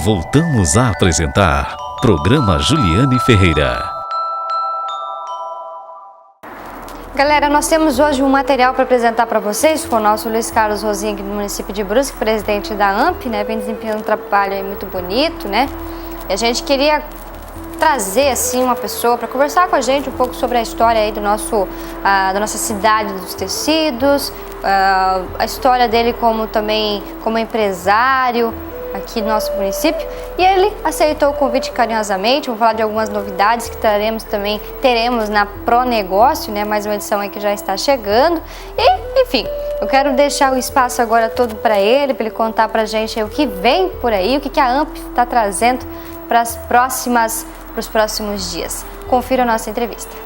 Voltamos a apresentar Programa Juliane Ferreira. Galera, nós temos hoje um material para apresentar para vocês com o nosso Luiz Carlos Rosim, aqui do município de Brusque, presidente da AMP, né? Vem desempenhando um trabalho aí muito bonito, né? E a gente queria trazer, assim, uma pessoa para conversar com a gente um pouco sobre a história aí do nosso, da nossa cidade dos tecidos, a história dele como empresário aqui no nosso município, e ele aceitou o convite carinhosamente. Vamos falar de algumas novidades que teremos na Pronegócio, né? Mais uma edição aí que já está chegando. E, enfim, eu quero deixar o espaço agora todo para ele contar pra gente aí o que vem por aí, o que a AMP está trazendo para os próximos dias. Confira a nossa entrevista.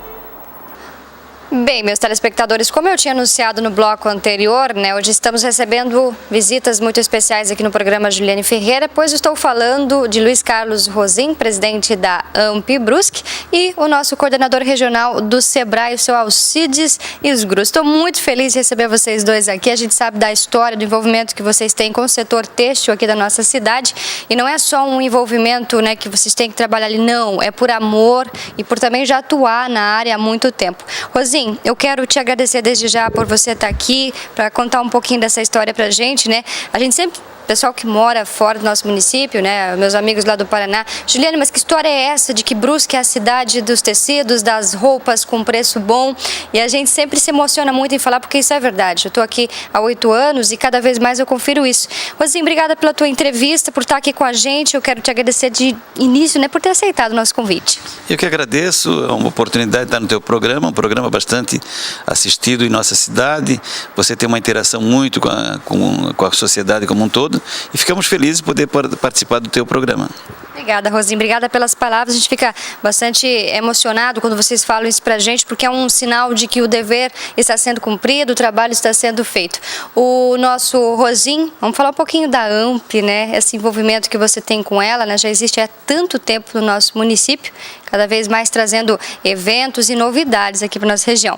Bem, meus telespectadores, como eu tinha anunciado no bloco anterior, né, hoje estamos recebendo visitas muito especiais aqui no programa Juliane Ferreira, pois estou falando de Luiz Carlos Rosim, presidente da AMP Brusque, e o nosso coordenador regional do Sebrae, o seu Alcides Isgru. Estou muito feliz de receber vocês dois aqui. A gente sabe da história, do envolvimento que vocês têm com o setor têxtil aqui da nossa cidade, e não é só um envolvimento, né, que vocês têm que trabalhar ali, não, é por amor e por também já atuar na área há muito tempo. Rosim, eu quero te agradecer desde já por você estar aqui, para contar um pouquinho dessa história pra gente, né? A gente sempre, pessoal que mora fora do nosso município, né, meus amigos lá do Paraná, Juliane, mas que história é essa de que Brusque é a cidade dos tecidos, das roupas com preço bom? E a gente sempre se emociona muito em falar, porque isso é verdade. Eu estou aqui há 8 anos e cada vez mais eu confiro isso. Rosim, obrigada pela tua entrevista, por estar aqui com a gente. Eu quero te agradecer de início, né, por ter aceitado o nosso convite. Eu que agradeço, é uma oportunidade de estar no teu programa, um programa bastante assistido em nossa cidade. Você tem uma interação muito com a sociedade como um todo. E ficamos felizes de poder participar do teu programa. Obrigada, Rosim. Obrigada pelas palavras. A gente fica bastante emocionado quando vocês falam isso pra gente, porque é um sinal de que o dever está sendo cumprido, o trabalho está sendo feito. O nosso Rosim, vamos falar um pouquinho da AMP, né? Esse envolvimento que você tem com ela, né? Já existe há tanto tempo no nosso município, cada vez mais trazendo eventos e novidades aqui para nossa região.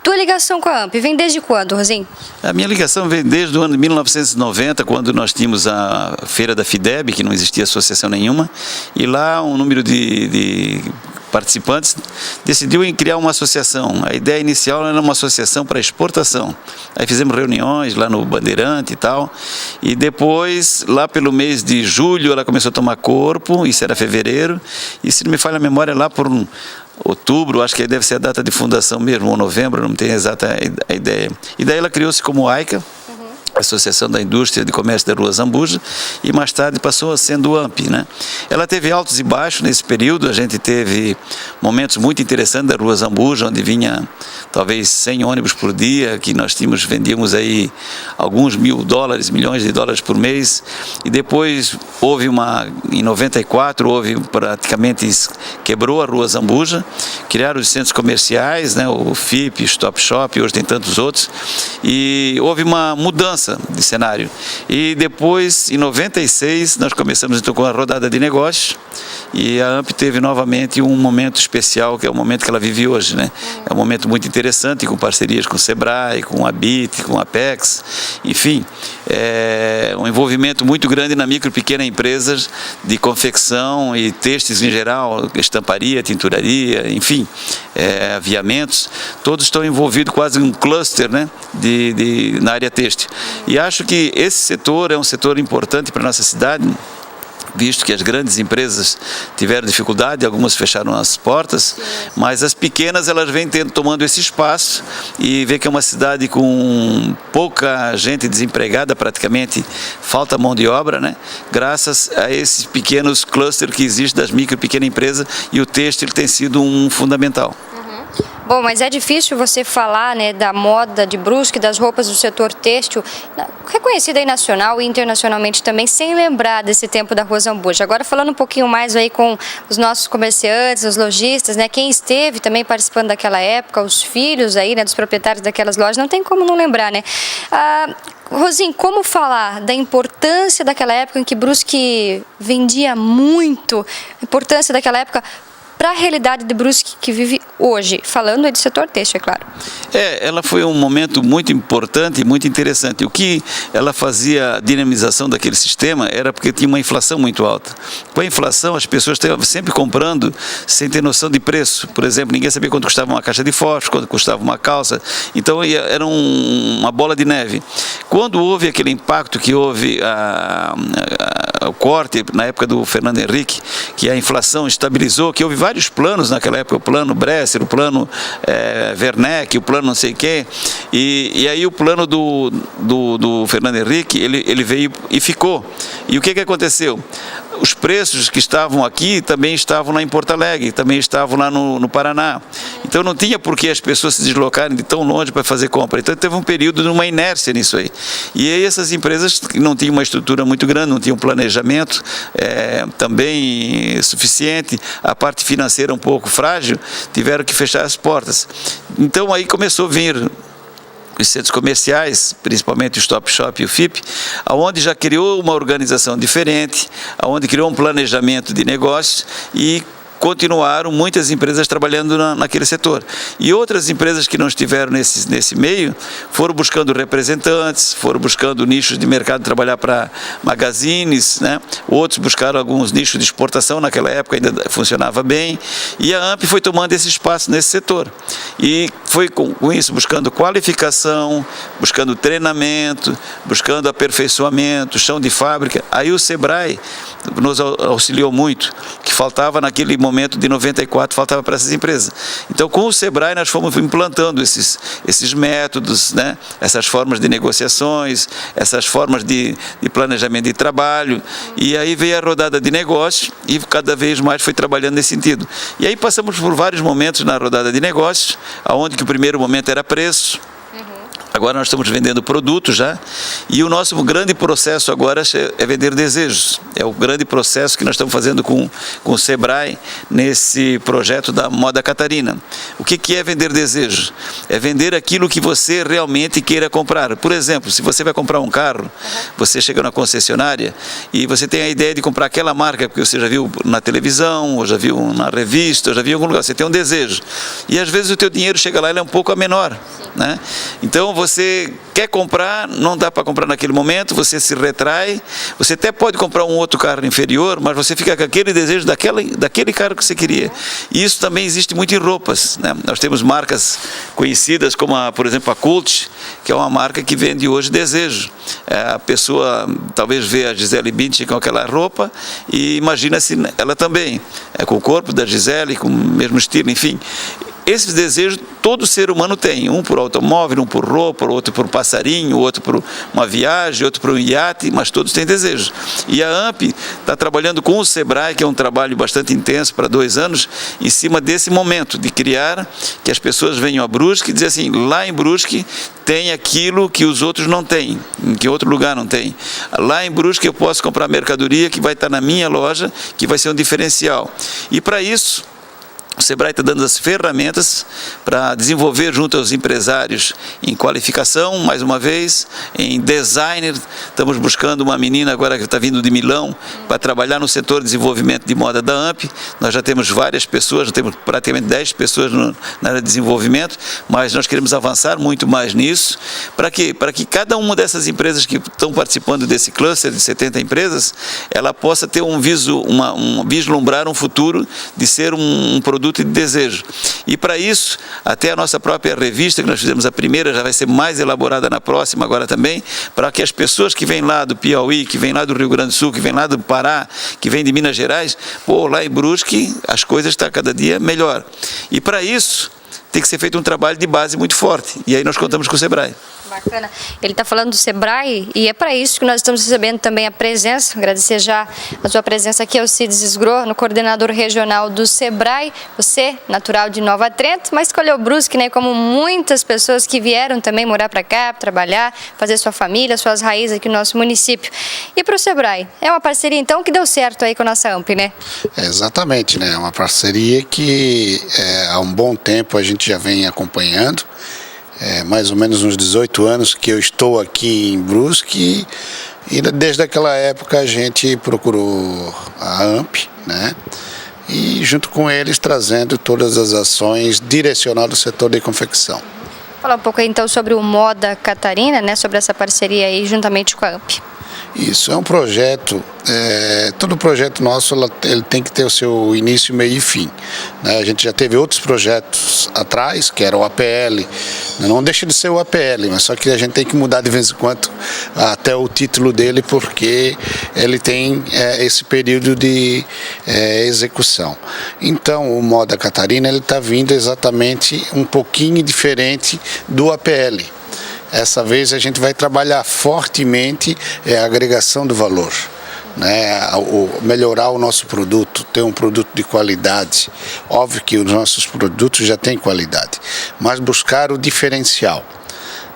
Tua ligação com a AMP vem desde quando, Rosim? A minha ligação vem desde o ano de 1990, quando nós tínhamos a feira da FIDEB, que não existia associação nenhuma, e lá um número de participantes decidiu em criar uma associação. A ideia inicial era uma associação para exportação. Aí fizemos reuniões lá no Bandeirante e tal, e depois, lá pelo mês de julho, ela começou a tomar corpo, isso era fevereiro, e se não me falha a memória, lá por outubro, acho que deve ser a data de fundação mesmo, ou novembro, não tenho exata a ideia. E daí ela criou-se como AICA, Associação da Indústria de Comércio da Rua Zambuja, e mais tarde passou a sendo AMP, né? Ela teve altos e baixos nesse período. A gente teve momentos muito interessantes da Rua Zambuja, onde vinha talvez 100 ônibus por dia, que nós vendíamos aí alguns $1.000, milhões de dólares por mês, e depois em 94, praticamente quebrou a Rua Zambuja, criaram os centros comerciais, né? O FIP, Stop Shop, hoje tem tantos outros, e houve uma mudança de cenário. E depois, em 96, nós começamos então com a rodada de negócios, e a AMP teve novamente um momento especial, que é o momento que ela vive hoje, né? É um momento muito interessante, com parcerias com o Sebrae, com a BIT, com a Apex, enfim, é um envolvimento muito grande na micro e pequena empresas de confecção e têxteis em geral, estamparia, tinturaria, enfim, aviamentos, todos estão envolvidos, quase um cluster, né, na área têxtil. E acho que esse setor é um setor importante para a nossa cidade, visto que as grandes empresas tiveram dificuldade, algumas fecharam as portas, mas as pequenas elas vêm tomando esse espaço, e vê que é uma cidade com pouca gente desempregada, praticamente falta mão de obra, né? Graças a esses pequenos clusters que existem das micro e pequena empresas, e o têxtil tem sido um fundamental. Bom, mas é difícil você falar, né, da moda de Brusque, das roupas do setor têxtil, reconhecida aí nacional e internacionalmente também, sem lembrar desse tempo da Rua Zambuja. Agora, falando um pouquinho mais aí com os nossos comerciantes, os lojistas, né, quem esteve também participando daquela época, os filhos aí, né, dos proprietários daquelas lojas, não tem como não lembrar, né? Rosim, como falar da importância daquela época em que Brusque vendia muito, a importância daquela época para a realidade de Brusque que vive hoje, falando do setor têxtil, é claro. Ela foi um momento muito importante e muito interessante. O que ela fazia a dinamização daquele sistema era porque tinha uma inflação muito alta. Com a inflação, as pessoas estavam sempre comprando sem ter noção de preço. Por exemplo, ninguém sabia quanto custava uma caixa de fósforo, quanto custava uma calça. Então, era uma bola de neve. Quando houve aquele impacto que houve o corte na época do Fernando Henrique, que a inflação estabilizou, que houve vários planos naquela época, o plano Bresser, o plano Werneck, o plano não sei o quê, e aí o plano do Fernando Henrique, ele veio e ficou. E o que aconteceu? Os preços que estavam aqui também estavam lá em Porto Alegre, também estavam lá no Paraná. Então não tinha por que as pessoas se deslocarem de tão longe para fazer compra. Então teve um período de uma inércia nisso aí. E aí essas empresas que não tinham uma estrutura muito grande, não tinham planejamento também suficiente, a parte financeira um pouco frágil, tiveram que fechar as portas. Então aí começou a vir os centros comerciais, principalmente o Stop Shop e o FIP, onde já criou uma organização diferente, onde criou um planejamento de negócios e continuaram muitas empresas trabalhando naquele setor. E outras empresas que não estiveram nesse meio foram buscando representantes, foram buscando nichos de mercado, trabalhar para magazines, né? Outros buscaram alguns nichos de exportação, naquela época ainda funcionava bem, e a AMP foi tomando esse espaço nesse setor. E foi com isso buscando qualificação, buscando treinamento, buscando aperfeiçoamento, chão de fábrica. Aí o Sebrae nos auxiliou muito, que faltava naquele momento de 94, faltava para essas empresas. Então, com o Sebrae, nós fomos implantando esses métodos, né? Essas formas de negociações, essas formas de planejamento de trabalho, e aí veio a rodada de negócios e cada vez mais foi trabalhando nesse sentido. E aí passamos por vários momentos na rodada de negócios, onde que o primeiro momento era preço. Agora nós estamos vendendo produtos já, e o nosso grande processo agora é vender desejos. É o grande processo que nós estamos fazendo com o Sebrae nesse projeto da Moda Catarina. O que é vender desejos? É vender aquilo que você realmente queira comprar. Por exemplo, se você vai comprar um carro, você chega na concessionária e você tem a ideia de comprar aquela marca porque você já viu na televisão, ou já viu na revista, ou já viu em algum lugar, você tem um desejo. E às vezes o teu dinheiro chega lá e ele é um pouco a menor, né? Então você quer comprar, não dá para comprar naquele momento, você se retrai, você até pode comprar um outro carro inferior, mas você fica com aquele desejo daquele carro que você queria. E isso também existe muito em roupas, né? Nós temos marcas conhecidas como, por exemplo, a Cult, que é uma marca que vende hoje desejo. A pessoa talvez vê a Gisele Bündchen com aquela roupa e imagina-se ela também, com o corpo da Gisele, com o mesmo estilo, enfim. Esses desejos todo ser humano tem, um por automóvel, um por roupa, outro por passarinho, outro por uma viagem, outro por um iate, mas todos têm desejos. E a AMP está trabalhando com o Sebrae, que é um trabalho bastante intenso para 2 anos, em cima desse momento, de criar que as pessoas venham a Brusque e dizer assim, lá em Brusque tem aquilo que os outros não têm, que outro lugar não tem. Lá em Brusque eu posso comprar mercadoria que vai estar na minha loja, que vai ser um diferencial. E para isso, o Sebrae está dando as ferramentas para desenvolver junto aos empresários em qualificação, mais uma vez, em designer. Estamos buscando uma menina agora que está vindo de Milão para trabalhar no setor de desenvolvimento de moda da AMP. Nós já temos várias pessoas, já temos praticamente 10 pessoas na área de desenvolvimento, mas nós queremos avançar muito mais nisso. Para quê? Para que cada uma dessas empresas que estão participando desse cluster de 70 empresas, ela possa ter vislumbrar um futuro de ser um produto de desejo. E para isso, até a nossa própria revista, que nós fizemos a primeira, já vai ser mais elaborada na próxima agora também, para que as pessoas que vêm lá do Piauí, que vêm lá do Rio Grande do Sul, que vêm lá do Pará, que vêm de Minas Gerais, lá em Brusque as coisas estão cada dia melhor. E para isso, tem que ser feito um trabalho de base muito forte. E aí nós contamos com o Sebrae. Bacana. Ele está falando do Sebrae e é para isso que nós estamos recebendo também a presença, agradecer já a sua presença aqui, Alcides Esgro, no coordenador regional do Sebrae. Você, natural de Nova Trento, mas escolheu Brusque, né, como muitas pessoas que vieram também morar para cá, trabalhar, fazer sua família, suas raízes aqui no nosso município. E para o Sebrae, é uma parceria então que deu certo aí com a nossa AMP, né? Exatamente, né? É uma parceria que há um bom tempo a gente já vem acompanhando. Mais ou menos uns 18 anos que eu estou aqui em Brusque e desde aquela época a gente procurou a AMP, né, e junto com eles trazendo todas as ações direcionadas ao setor de confecção. Falar um pouco aí, então sobre o Moda Catarina, né, sobre essa parceria aí juntamente com a AMP. Isso, é um projeto, todo projeto nosso ele tem que ter o seu início, meio e fim. Né? A gente já teve outros projetos atrás, que era o APL, não deixa de ser o APL, mas só que a gente tem que mudar de vez em quando até o título dele, porque ele tem esse período de execução. Então, o Moda Catarina está vindo exatamente um pouquinho diferente do APL. Essa vez a gente vai trabalhar fortemente a agregação do valor, né? Melhorar o nosso produto, ter um produto de qualidade. Óbvio que os nossos produtos já têm qualidade, mas buscar o diferencial,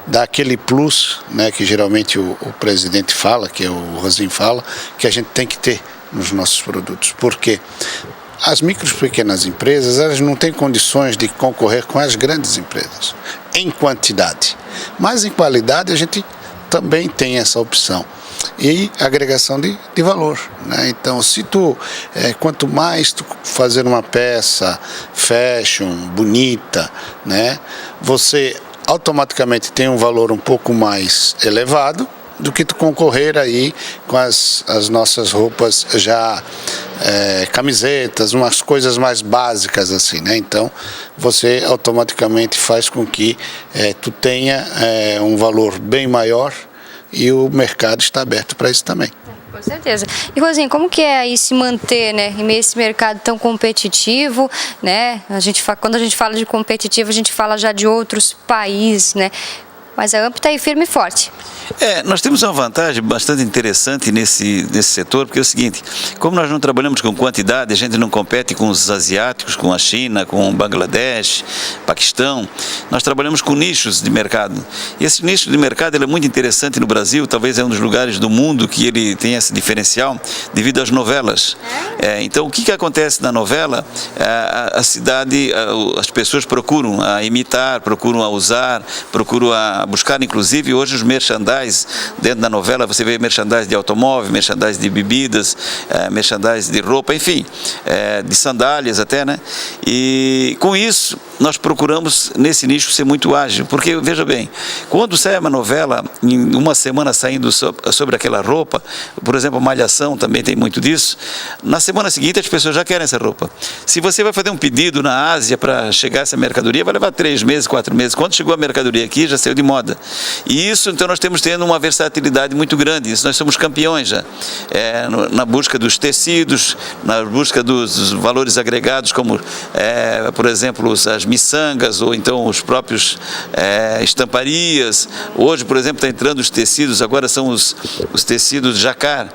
dar aquele plus, né, que geralmente o presidente fala, que o Rosinho fala, que a gente tem que ter nos nossos produtos. Porque as micro e pequenas empresas, elas não têm condições de concorrer com as grandes empresas em quantidade, mas em qualidade a gente também tem essa opção e agregação de valor, né? Então, se quanto mais tu fazer uma peça fashion, bonita, né, você automaticamente tem um valor um pouco mais elevado do que tu concorrer aí com as nossas roupas já camisetas, umas coisas mais básicas assim, né? Então você automaticamente faz com que tu tenha um valor bem maior e o mercado está aberto para isso também. Com certeza. E Rosinho, como que é aí se manter, né, em meio a esse mercado tão competitivo, né? Quando a gente fala de competitivo, a gente fala já de outros países, né? Mas a AMP está aí firme e forte. Nós temos uma vantagem bastante interessante nesse setor, porque é o seguinte, como nós não trabalhamos com quantidade, a gente não compete com os asiáticos, com a China, com o Bangladesh, Paquistão, nós trabalhamos com nichos de mercado. E esse nicho de mercado ele é muito interessante no Brasil, talvez é um dos lugares do mundo que ele tem esse diferencial devido às novelas. Então, o que acontece na novela? A cidade, as pessoas procuram a imitar, procuram a usar, procuram a buscar, inclusive, hoje os merchandising dentro da novela, você vê merchandising de automóvel, merchandising de bebidas, merchandising de roupa, enfim, de sandálias até, né? E com isso, nós procuramos nesse nicho ser muito ágil, porque, veja bem, quando sai uma novela, em uma semana saindo sobre aquela roupa, por exemplo, a Malhação também tem muito disso, na semana seguinte as pessoas já querem essa roupa. Se você vai fazer um pedido na Ásia para chegar essa mercadoria, vai levar 3 meses, 4 meses. Quando chegou a mercadoria aqui, já saiu de moda. E isso, então, nós temos tendo uma versatilidade muito grande. Isso nós somos campeões já. Na busca dos tecidos, na busca dos valores agregados, como, por exemplo, as miçangas, ou então os próprios estamparias. Hoje, por exemplo, está entrando os tecidos, agora são os tecidos jacar.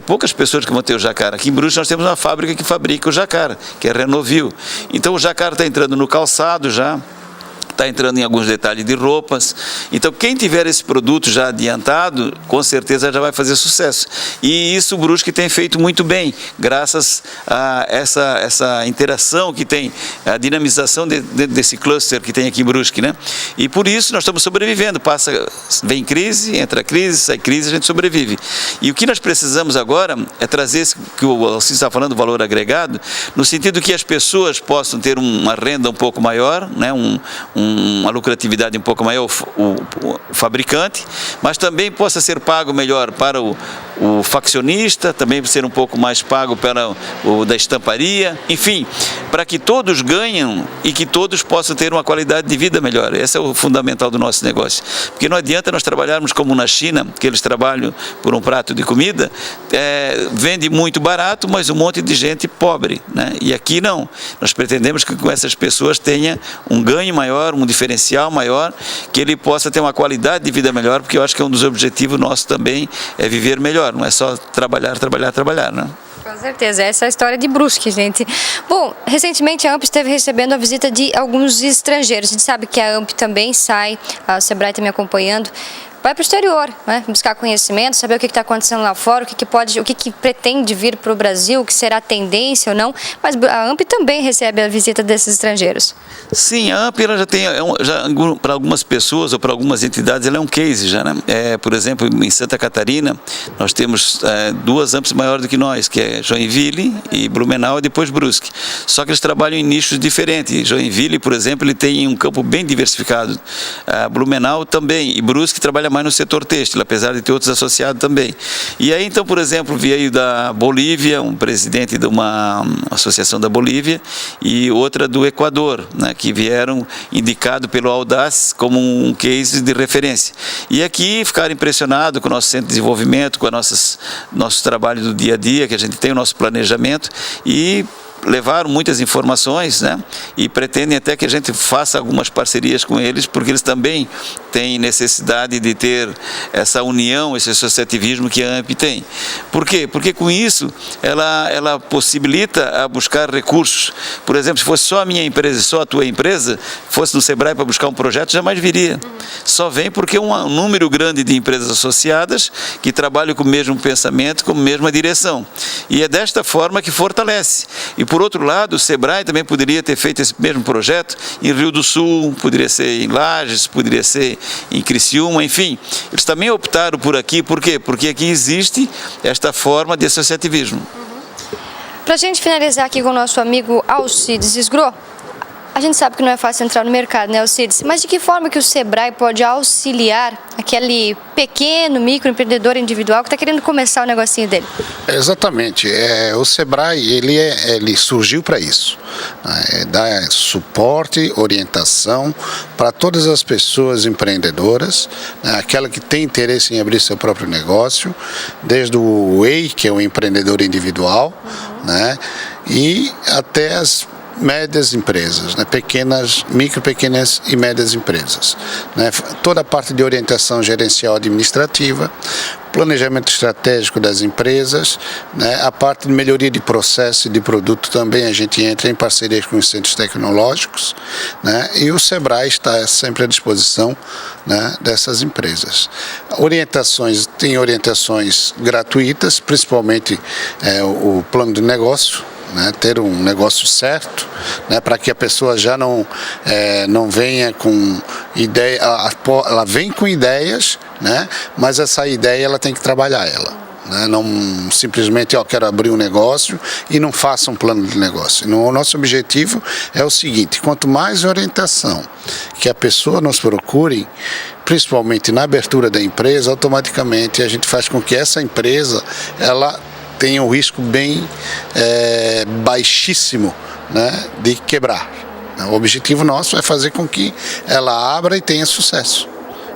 Poucas pessoas que vão ter o jacar. Aqui em Brusque nós temos uma fábrica que fabrica o jacar, que é a Renovil. Então o jacar está entrando no calçado já, está entrando em alguns detalhes de roupas. Então, quem tiver esse produto já adiantado, com certeza já vai fazer sucesso. E isso o Brusque tem feito muito bem, graças a essa interação que tem, a dinamização desse cluster que tem aqui em Brusque, né? E por isso nós estamos sobrevivendo. Vem crise, entra crise, sai crise, a gente sobrevive. E o que nós precisamos agora é trazer esse que o Alcides está falando, o valor agregado, no sentido que as pessoas possam ter uma renda um pouco maior, né? Uma lucratividade um pouco maior, o fabricante, mas também possa ser pago melhor para o faccionista, também ser um pouco mais pago para o da estamparia, enfim, para que todos ganhem e que todos possam ter uma qualidade de vida melhor. Esse é o fundamental do nosso negócio. Porque não adianta nós trabalharmos como na China, que eles trabalham por um prato de comida, vende muito barato, mas um monte de gente pobre, né? E aqui não. Nós pretendemos que com essas pessoas tenha um ganho maior, um diferencial maior, que ele possa ter uma qualidade de vida melhor, porque eu acho que um dos objetivos nossos também é viver melhor, não é só trabalhar, né? Com certeza, essa é a história de Brusque, gente. Bom, recentemente a AMP esteve recebendo a visita de alguns estrangeiros. A gente sabe que a AMP também sai, a Sebrae também acompanhando. vai para o exterior, né? Buscar conhecimento, saber o que está acontecendo lá fora, o que pretende vir para o Brasil, o que será tendência ou não, mas a AMP também recebe a visita desses estrangeiros. Sim, a AMP ela já tem, para algumas pessoas ou para algumas entidades, ela é um case já, né? Por exemplo, em Santa Catarina, nós temos duas AMPs maiores do que nós, que é Joinville e Blumenau e depois Brusque. Só que eles trabalham em nichos diferentes. Joinville, por exemplo, ele tem um campo bem diversificado. Blumenau também, e Brusque trabalha mais no setor têxtil, apesar de ter outros associados também. E aí, então, por exemplo, veio da Bolívia, um presidente de uma associação da Bolívia e outra do Equador, né, que vieram indicado pelo Audace como um case de referência. E aqui ficaram impressionados com o nosso centro de desenvolvimento, com nosso trabalho do dia a dia, que a gente tem o nosso planejamento, e levaram muitas informações, né? E pretendem até que a gente faça algumas parcerias com eles, porque eles também têm necessidade de ter essa união, esse associativismo que a AMP tem. Por quê? Porque com isso ela possibilita a buscar recursos. Por exemplo, se fosse só a minha empresa, só a tua empresa, fosse no Sebrae para buscar um projeto, jamais viria. Só vem porque um número grande de empresas associadas que trabalham com o mesmo pensamento, com a mesma direção. E é desta forma que fortalece. E por outro lado, o Sebrae também poderia ter feito esse mesmo projeto em Rio do Sul, poderia ser em Lages, poderia ser em Criciúma, enfim. Eles também optaram por aqui, por quê? Porque aqui existe esta forma de associativismo. Para a gente finalizar aqui com o nosso amigo Alcides Esgro, a gente sabe que não é fácil entrar no mercado, né, Alcides? Mas de que forma que o Sebrae pode auxiliar aquele pequeno microempreendedor individual que está querendo começar o negocinho dele? Exatamente. O Sebrae, ele surgiu para isso. Dar suporte, orientação para todas as pessoas empreendedoras, né, aquela que tem interesse em abrir seu próprio negócio, desde o EI, que é o empreendedor individual, né, e até as médias empresas, né? Pequenas e médias empresas, né? Toda a parte de orientação gerencial administrativa, planejamento estratégico das empresas, né? A parte de melhoria de processo e de produto também a gente entra em parceria com os centros tecnológicos, né? E o Sebrae está sempre à disposição, né, dessas empresas. Tem orientações gratuitas, principalmente o plano de negócio, né, ter um negócio certo, né, para que a pessoa já não venha com ideia, ela vem com ideias, né, mas essa ideia ela tem que trabalhar ela, né, não simplesmente quero abrir um negócio e não faça um plano de negócio. O nosso objetivo é o seguinte: quanto mais orientação que a pessoa nos procure, principalmente na abertura da empresa, automaticamente a gente faz com que essa empresa ela tem um risco bem baixíssimo, né, de quebrar. O objetivo nosso é fazer com que ela abra e tenha sucesso.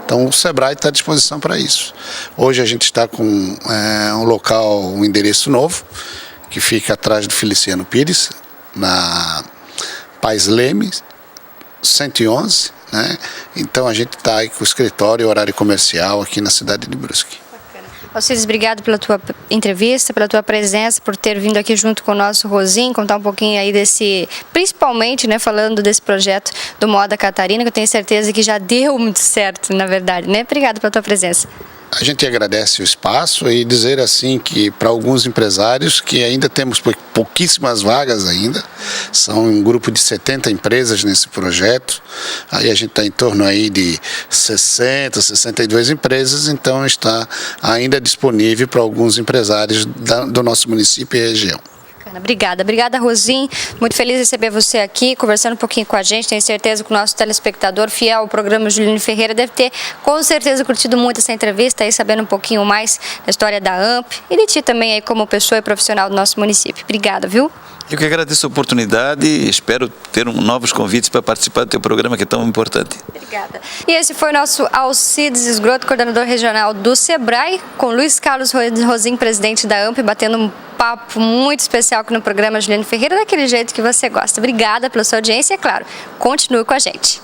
Então o Sebrae está à disposição para isso. Hoje a gente está com um endereço novo, que fica atrás do Feliciano Pires, na Pais Leme, 111, né? Então a gente está aí com o escritório e horário comercial aqui na cidade de Brusque. Alcides, obrigado pela tua entrevista, pela tua presença, por ter vindo aqui junto com o nosso Rosinho, contar um pouquinho aí principalmente, né, falando desse projeto do Moda Catarina, que eu tenho certeza que já deu muito certo, na verdade, né? Obrigado pela tua presença. A gente agradece o espaço e dizer assim que para alguns empresários que ainda temos pouquíssimas vagas ainda, são um grupo de 70 empresas nesse projeto, aí a gente está em torno aí de 60, 62 empresas, então está ainda disponível para alguns empresários do nosso município e região. Obrigada, Rosinho. Muito feliz de receber você aqui, conversando um pouquinho com a gente. Tenho certeza que o nosso telespectador fiel ao programa Juliane Ferreira deve ter, com certeza, curtido muito essa entrevista, aí sabendo um pouquinho mais da história da AMP e de ti também aí como pessoa e profissional do nosso município. Obrigada, viu? Eu que agradeço a oportunidade e espero ter novos convites para participar do teu programa, que é tão importante. Obrigada. E esse foi o nosso Alcides Esgroto, coordenador regional do Sebrae, com Luiz Carlos Rosinho, presidente da AMP, batendo um papo muito especial aqui no programa Juliane Ferreira, daquele jeito que você gosta. Obrigada pela sua audiência e, é claro, continue com a gente.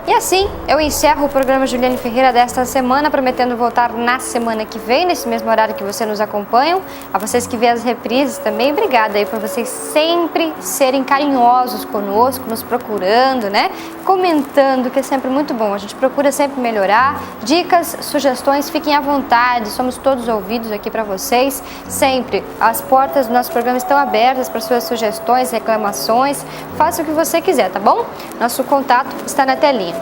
E assim, eu encerro o programa Juliane Ferreira desta semana, prometendo voltar na semana que vem, nesse mesmo horário que você nos acompanham. A vocês que vêem as reprises também, obrigada aí por vocês sempre serem carinhosos conosco, nos procurando, né? Comentando, que é sempre muito bom. A gente procura sempre melhorar. Dicas, sugestões, fiquem à vontade, somos todos ouvidos aqui para vocês. Sempre, as portas do nosso programa estão abertas para suas sugestões, reclamações. Faça o que você quiser, tá bom? Nosso contato está na telinha.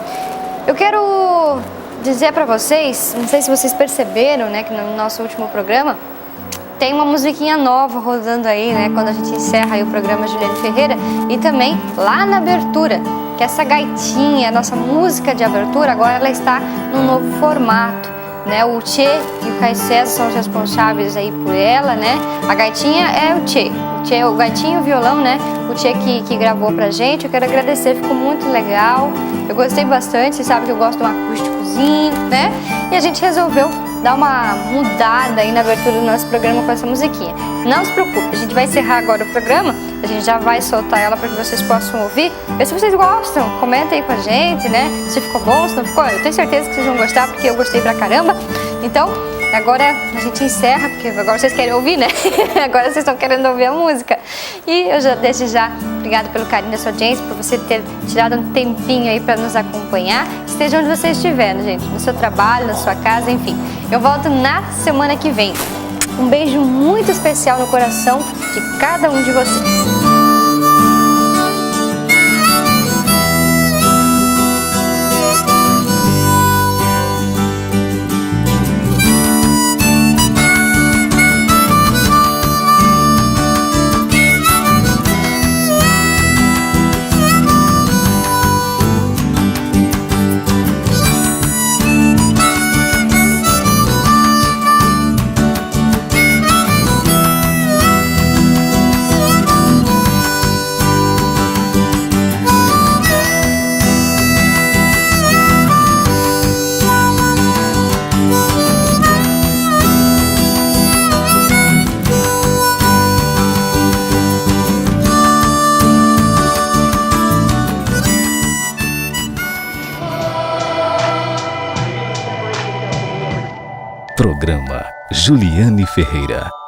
Eu quero dizer para vocês, não sei se vocês perceberam, né, que no nosso último programa tem uma musiquinha nova rodando aí, né, quando a gente encerra aí o programa Juliane Ferreira, e também lá na abertura, que essa gaitinha, a nossa música de abertura, agora ela está num novo formato, né, o Tchê e o Caio César são os responsáveis aí por ela, né, a gaitinha é o Tchê, o gaitinho e o violão, né, o Tchê que gravou pra gente. Eu quero agradecer, ficou muito legal, eu gostei bastante, você sabe que eu gosto de um acústicozinho, né, e a gente resolveu dar uma mudada aí na abertura do nosso programa com essa musiquinha. Não se preocupe, a gente vai encerrar agora o programa, a gente já vai soltar ela para que vocês possam ouvir. Vê se vocês gostam, comenta aí com a gente, né? Se ficou bom, se não ficou, eu tenho certeza que vocês vão gostar, porque eu gostei pra caramba. Então, agora a gente encerra, porque agora vocês querem ouvir, né? Agora vocês estão querendo ouvir a música. E eu já desde já, obrigada pelo carinho da sua audiência, por você ter tirado um tempinho aí para nos acompanhar. Esteja onde você estiver, né, gente? No seu trabalho, na sua casa, enfim. Eu volto na semana que vem. Um beijo muito especial no coração de cada um de vocês. Programa Juliane Ferreira.